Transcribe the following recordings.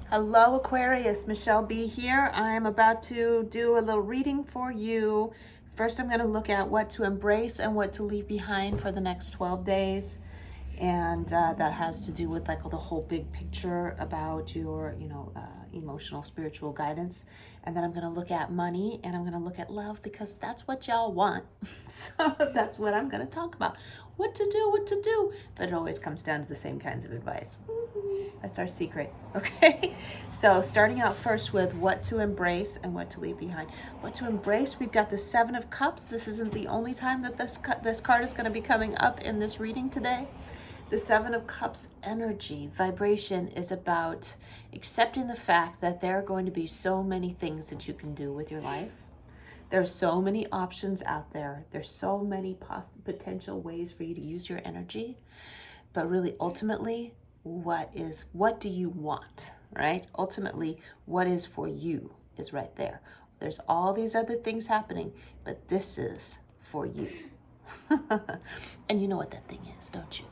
Hello, Aquarius. Michelle B here. I'm about to do a little reading for you. First, I'm going to look at what to embrace and what to leave behind for the next 12 days. And that has to do with like the whole big picture about your, emotional, spiritual guidance. And then I'm going to look at money and I'm going to look at love because that's what y'all want. So that's what I'm going to talk about. What to do. But it always comes down to the same kinds of advice. That's our secret, okay? So starting out first with what to embrace and what to leave behind. What to embrace, we've got the Seven of Cups. This isn't the only time that this card is going to be coming up in this reading today. The Seven of Cups energy, vibration is about accepting the fact that there are going to be so many things that you can do with your life. There are so many options out there. There's so many potential ways for you to use your energy. But really, ultimately, what do you want, right? Ultimately, what is for you is right there. There's all these other things happening, but this is for you. And you know what that thing is, don't you?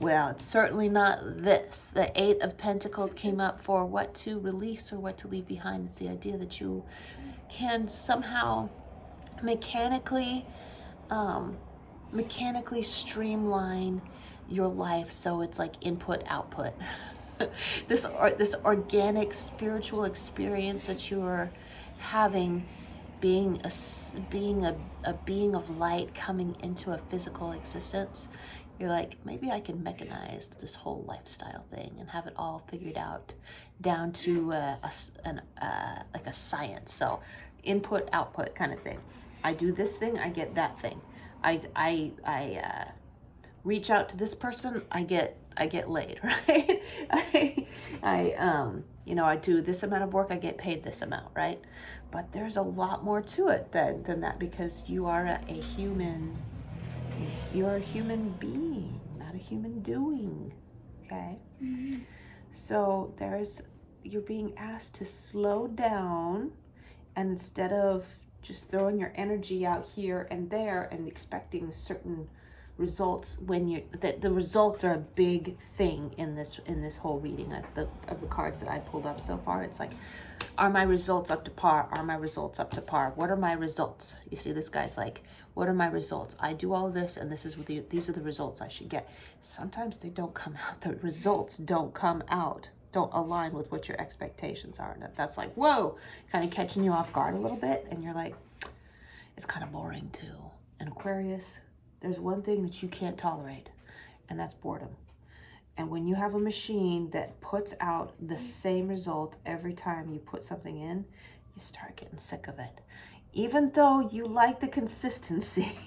Well, it's certainly not this. The Eight of Pentacles came up for what to release or what to leave behind. It's the idea that you can somehow mechanically streamline your life so it's like input output. this organic spiritual experience that you're having, being a being of light coming into a physical existence. You're like, maybe I can mechanize this whole lifestyle thing and have it all figured out down to like a science. So input output kind of thing. I do this thing, I get that thing. I reach out to this person, I get laid, right? I do this amount of work, I get paid this amount, right? But there's a lot more to it than that, because you are a human. You're a human being, not a human doing. Okay? Mm-hmm. So you're being asked to slow down, and instead of just throwing your energy out here and there and expecting certain results, the results are a big thing in this whole reading of the cards that I pulled up so far. It's like, are my results up to par? Are my results up to par? What are my results? You see, this guy's like, what are my results? I do all this, and these are the results I should get. Sometimes they don't come out. The results don't come out, don't align with what your expectations are. And that's like, whoa, kind of catching you off guard a little bit. And you're like, it's kind of boring too. And Aquarius, there's one thing that you can't tolerate, and that's boredom. And when you have a machine that puts out the same result every time you put something in, you start getting sick of it. Even though you like the consistency,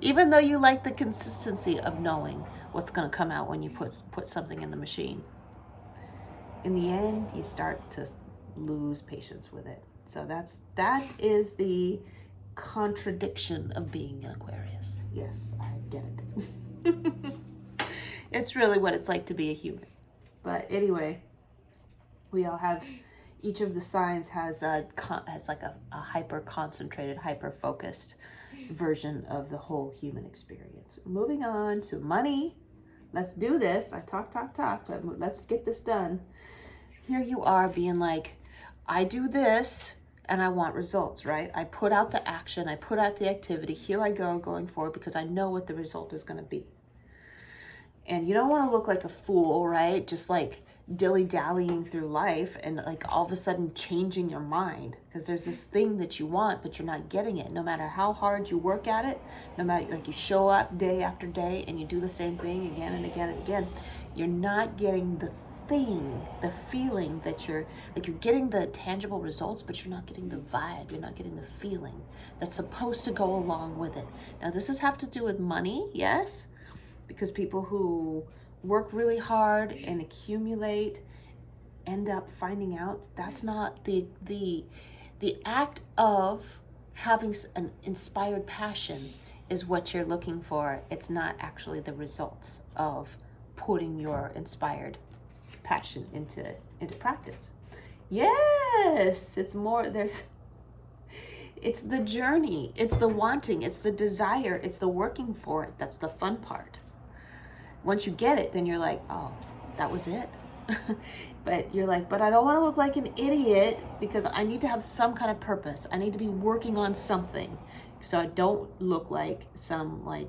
even though you like the consistency of knowing what's going to come out when you put something in the machine, in the end, you start to lose patience with it. So that is the contradiction of being an Aquarius. Yes, I get it. It's really what it's like to be a human. But anyway, we all have, each of the signs has like a hyper concentrated, hyper focused version of the whole human experience. Moving on to money. Let's do this. I talk, but let's get this done. Here you are being like, I do this and I want results, right? I put out the action, I put out the activity. Here I go going forward because I know what the result is going to be. And you don't want to look like a fool, right? Just like dilly-dallying through life and like all of a sudden changing your mind, because there's this thing that you want, but you're not getting it. No matter how hard you work at it, no matter, like, you show up day after day and you do the same thing again and again and again, you're not getting the thing, the feeling that you're getting the tangible results, but you're not getting the vibe, you're not getting the feeling that's supposed to go along with it. Now, this has to do with money, yes, because people who work really hard and accumulate end up finding out that's not the act of having an inspired passion is what you're looking for. It's not actually the results of putting your inspired passion into practice. Yes, it's more, it's the journey, it's the wanting, it's the desire, it's the working for it. That's the fun part. Once you get it, then you're like, oh, that was it. But you're like, but I don't want to look like an idiot because I need to have some kind of purpose. I need to be working on something so I don't look like some like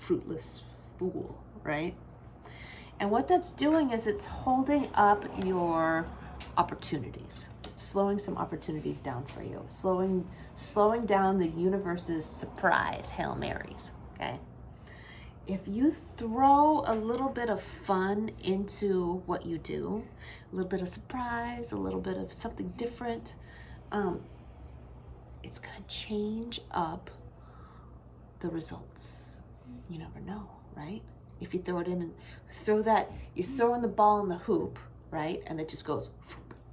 fruitless fool, right? And what that's doing is it's holding up your opportunities, slowing some opportunities down for you, slowing down the universe's surprise Hail Marys, okay? If you throw a little bit of fun into what you do, a little bit of surprise, a little bit of something different, it's gonna change up the results. You never know, right? If you throw it in and you're throwing the ball in the hoop, right? And it just goes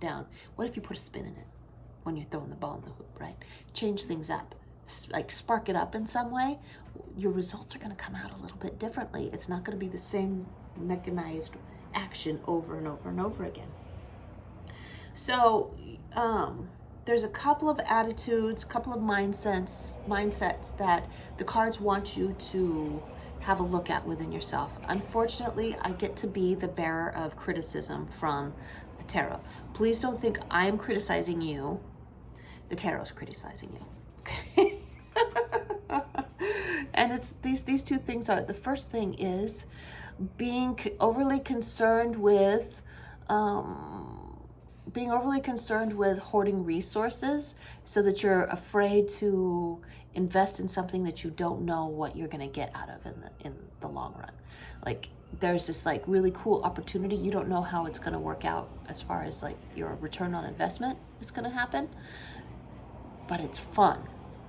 down. What if you put a spin in it when you're throwing the ball in the hoop, right? Change things up, like spark it up in some way. Your results are going to come out a little bit differently. It's not going to be the same mechanized action over and over and over again. So there's a couple of attitudes, couple of mindsets that the cards want you to have a look at within yourself. Unfortunately, I get to be the bearer of criticism from the tarot. Please don't think I'm criticizing you. The tarot's criticizing you. Okay? And it's these two things are, the first thing is being overly concerned with hoarding resources so that you're afraid to invest in something that you don't know what you're going to get out of in the long run. Like there's this like really cool opportunity. You don't know how it's going to work out as far as like your return on investment is going to happen, but it's fun.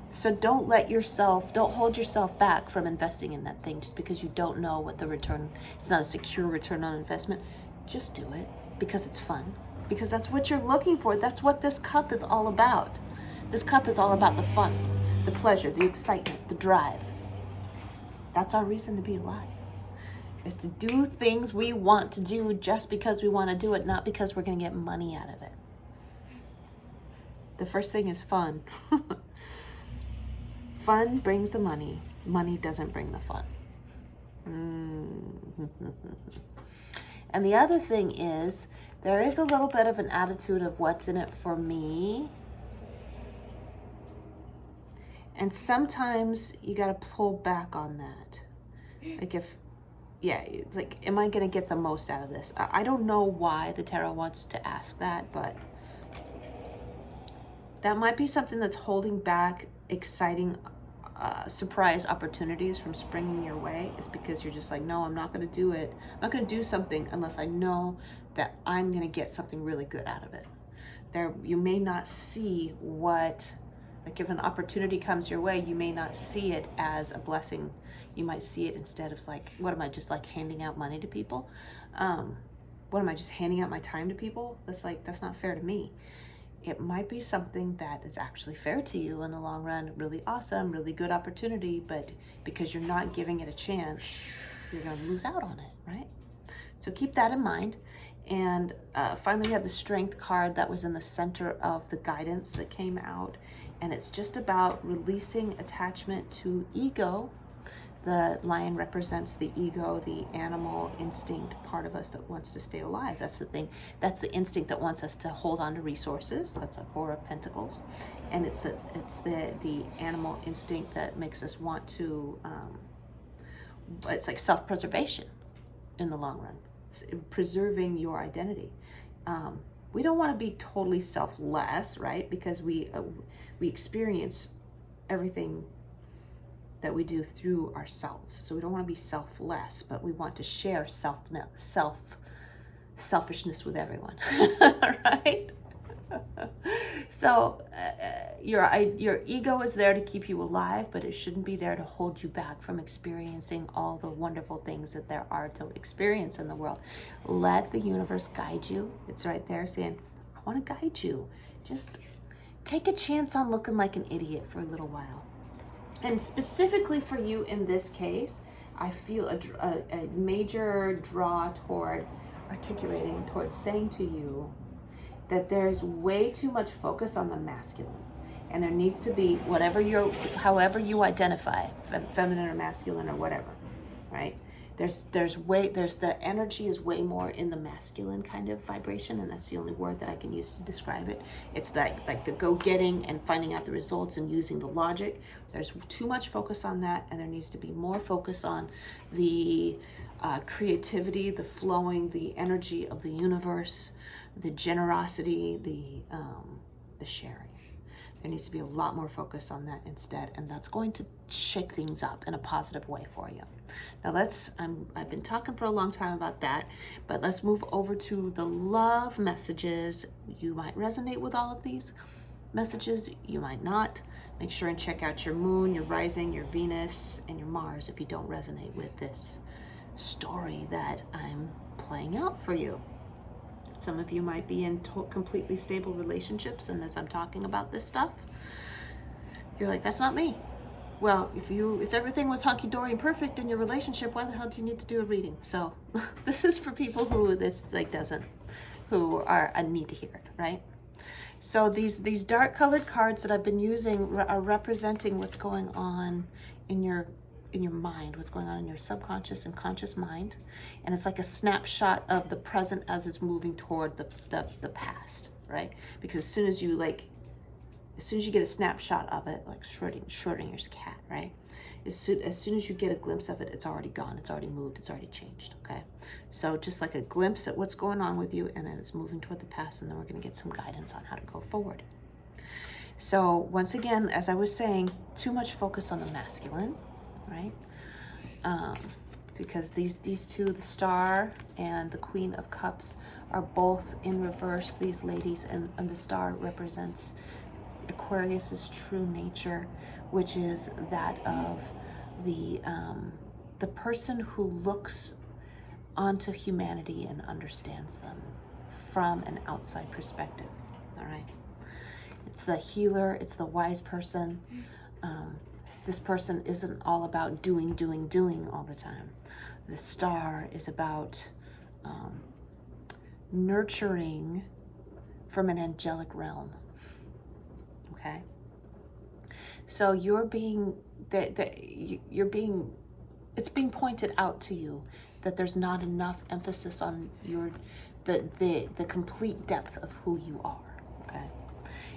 So don't hold yourself back from investing in that thing just because you don't know what the return, it's not a secure return on investment. Just do it because it's fun, because that's what you're looking for. That's what this cup is all about. This cup is all about the fun, the pleasure, the excitement, the drive. That's our reason to be alive, is to do things we want to do just because we want to do it, not because we're going to get money out of it. The first thing is fun. Fun brings the money. Money doesn't bring the fun. And the other thing is, there is a little bit of an attitude of what's in it for me. And sometimes you got to pull back on that. Like am I going to get the most out of this? I don't know why the tarot wants to ask that, but that might be something that's holding back exciting surprise opportunities from springing your way, is because you're just like, no, I'm not going to do it. I'm not going to do something unless I know that I'm going to get something really good out of it. You may not see what, like if an opportunity comes your way, you may not see it as a blessing. You might see it instead of like, what am I, just like handing out money to people? What am I, just handing out my time to people? That's not fair to me. It might be something that is actually fair to you in the long run, really awesome, really good opportunity, but because you're not giving it a chance, you're going to lose out on it, right? So keep that in mind. And finally, you have the Strength card that was in the center of the guidance that came out. And it's just about releasing attachment to ego. The lion represents the ego, the animal instinct part of us that wants to stay alive. That's the thing. That's the instinct that wants us to hold on to resources. That's a Four of Pentacles. And it's the animal instinct that makes us want to, it's like self-preservation in the long run. Preserving your identity. We don't want to be totally selfless, right? Because we experience everything that we do through ourselves. So we don't want to be selfless, but we want to share selfishness with everyone, right? So your ego is there to keep you alive, but it shouldn't be there to hold you back from experiencing all the wonderful things that there are to experience in the world. Let the universe guide you. It's right there saying, I want to guide you. Just take a chance on looking like an idiot for a little while. And specifically for you in this case, I feel a major draw toward articulating, towards saying to you that there's way too much focus on the masculine. And there needs to be however you identify, feminine or masculine or whatever, right? There's the energy is way more in the masculine kind of vibration, and that's the only word that I can use to describe it. It's like the go-getting and finding out the results and using the logic. There's too much focus on that, and there needs to be more focus on the creativity, the flowing, the energy of the universe, the generosity, the sharing. There needs to be a lot more focus on that instead, and that's going to shake things up in a positive way for you. Now I've been talking for a long time about that, but let's move over to the love messages. You might resonate with all of these messages, you might not. Make sure and check out your moon, your rising, your Venus, and your Mars if you don't resonate with this story that I'm playing out for you. Some of you might be in completely stable relationships, and as I'm talking about this stuff, you're like, that's not me. Well, if everything was hunky-dory and perfect in your relationship, why the hell do you need to do a reading? So this is for people who this who are need to hear it, right? So these dark colored cards that I've been using are representing what's going on in your mind, what's going on in your subconscious and conscious mind, and it's like a snapshot of the present as it's moving toward the past, right? Because as soon as you get a snapshot of it, like Schrodinger's cat, right? As soon as you get a glimpse of it, it's already gone, it's already moved, it's already changed, okay? So just like a glimpse at what's going on with you, and then it's moving toward the past, and then we're going to get some guidance on how to go forward. So once again, as I was saying, too much focus on the masculine, right? Because these two, the Star and the Queen of Cups, are both in reverse, these ladies, and the Star represents Aquarius's true nature, which is that of the person who looks onto humanity and understands them from an outside perspective. All right, it's the healer, it's the wise person. This person isn't all about doing all the time. The Star is about nurturing from an angelic realm. Okay, so it's being pointed out to you that there's not enough emphasis on the complete depth of who you are. Okay,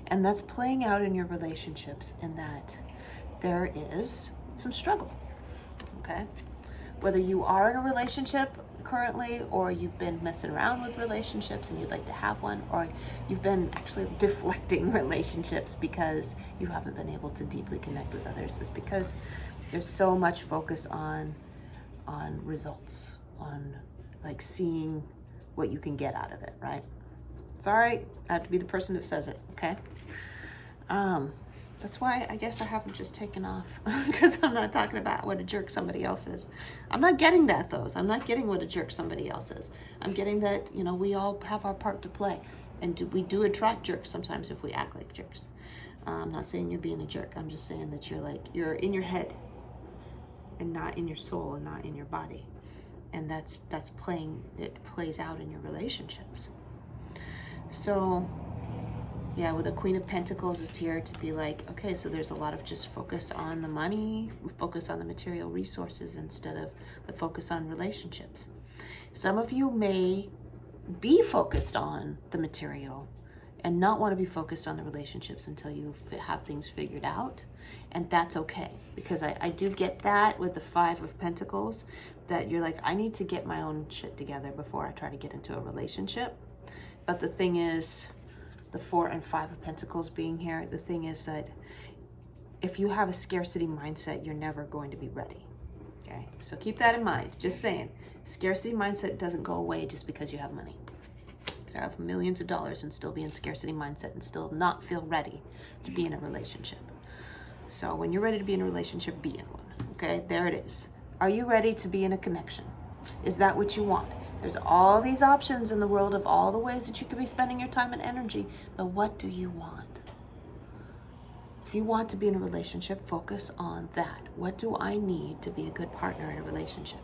and that's playing out in your relationships in that there is some struggle, okay? Whether you are in a relationship currently, or you've been messing around with relationships and you'd like to have one, or you've been actually deflecting relationships because you haven't been able to deeply connect with others, is because there's so much focus on results, on like seeing what you can get out of it, right? It's all right, I have to be the person that says it, okay? That's why I guess I haven't just taken off, because I'm not talking about what a jerk somebody else is. I'm not getting that, though. I'm not getting what a jerk somebody else is. I'm getting that, we all have our part to play. And we do attract jerks sometimes if we act like jerks. I'm not saying you're being a jerk. I'm just saying that you're in your head and not in your soul and not in your body. And it plays out in your relationships. So yeah, with the Queen of Pentacles is here to be like, okay, so there's a lot of just focus on the money, focus on the material resources instead of the focus on relationships. Some of you may be focused on the material and not want to be focused on the relationships until you have things figured out. And that's okay, because I do get that with the Five of Pentacles, that you're like, I need to get my own shit together before I try to get into a relationship. But the thing is, the Four and Five of Pentacles being here, the thing is that if you have a scarcity mindset, you're never going to be ready. Okay, so keep that in mind. Just saying, scarcity mindset doesn't go away just because you have money. You have millions of dollars and still be in scarcity mindset and still not feel ready to be in a relationship. So when you're ready to be in a relationship, be in one. Okay, there it is. Are you ready to be in a connection? Is that what you want? There's all these options in the world of all the ways that you could be spending your time and energy, but what do you want? If you want to be in a relationship, focus on that. What do I need to be a good partner in a relationship?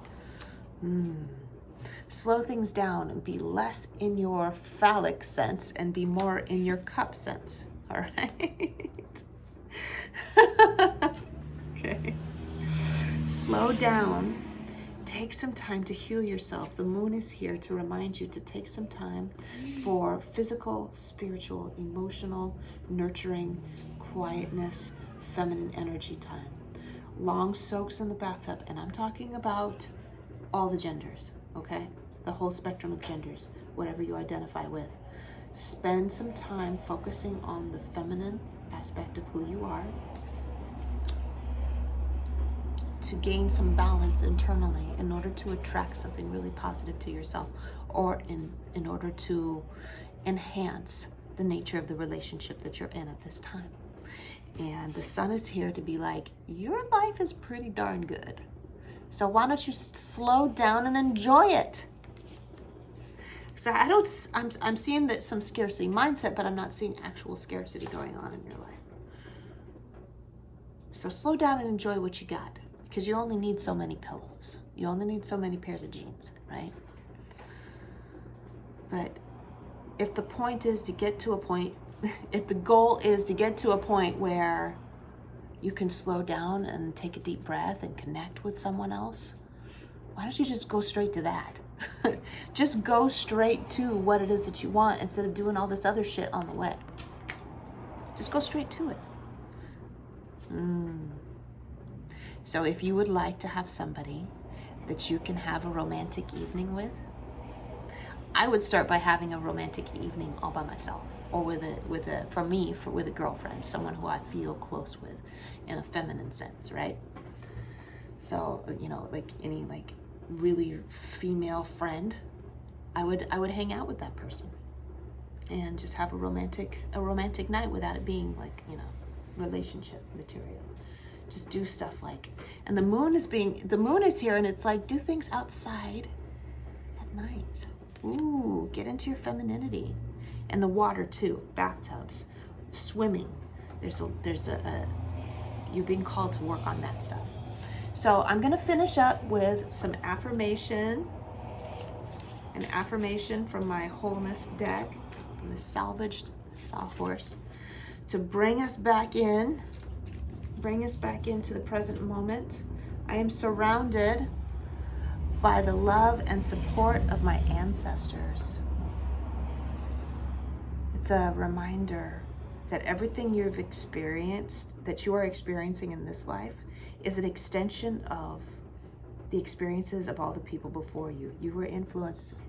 Slow things down and be less in your phallic sense and be more in your cup sense, all right? Okay. Slow down. take some time to heal yourself. The moon is here to remind you to take some time for physical, spiritual, emotional, nurturing, quietness, feminine energy time. Long soaks in the bathtub, and I'm talking about all the genders, okay? The whole spectrum of genders, whatever you identify with. Spend some time focusing on the feminine aspect of who you are to gain some balance internally in order to attract something really positive to yourself, or in order to enhance the nature of the relationship that you're in at this time. And the sun is here to be like, your life is pretty darn good. So why don't you slow down and enjoy it? So I'm seeing that some scarcity mindset, but I'm not seeing actual scarcity going on in your life. So slow down and enjoy what you got, because you only need so many pillows. You only need so many pairs of jeans, right? But if the point is to get to a point, if the goal is to get to a point where you can slow down and take a deep breath and connect with someone else, why don't you just go straight to that? Just go straight to what it is that you want instead of doing all this other shit on the way. Just go straight to it. So if you would like to have somebody that you can have a romantic evening with, I would start by having a romantic evening all by myself, or with a girlfriend, someone who I feel close with in a feminine sense, right? So, you know, like any like really female friend, I would hang out with that person and just have a romantic night without it being like, you know, relationship material. Just do stuff like, and the moon is here, and it's like, do things outside at night. Ooh, get into your femininity. And the water too, bathtubs, swimming. You're being called to work on that stuff. So I'm gonna finish up with some affirmation, an affirmation from my wholeness deck, from the salvaged sawhorse, to bring us back into the present moment. I am surrounded by the love and support of my ancestors. It's a reminder that everything you've experienced, that you are experiencing in this life, is an extension of the experiences of all the people before you. You were influenced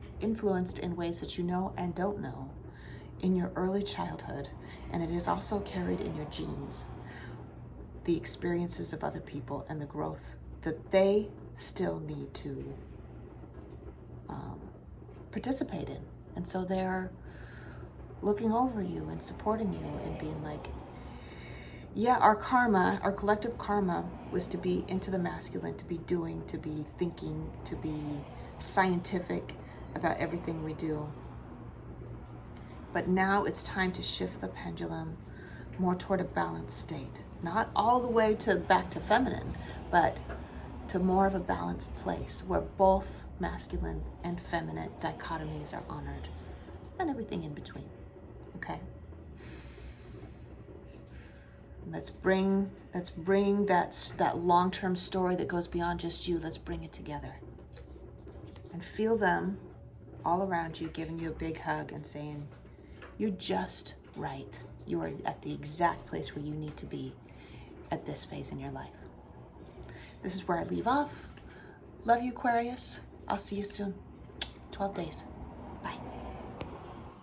in ways that you know and don't know in your early childhood, and it is also carried in your genes. The experiences of other people and the growth that they still need to participate in. And so they're looking over you and supporting you and being like, yeah, our karma, our collective karma was to be into the masculine, to be doing, to be thinking, to be scientific about everything we do. But now it's time to shift the pendulum more toward a balanced state. Not all the way back to feminine, but to more of a balanced place where both masculine and feminine dichotomies are honored, and everything in between. Okay? Let's bring that long-term story that goes beyond just you. Let's bring it together and feel them all around you, giving you a big hug and saying, you're just right. You are at the exact place where you need to be at this phase in your life. This is where I leave off. Love you, Aquarius. I'll see you soon. 12 days. Bye.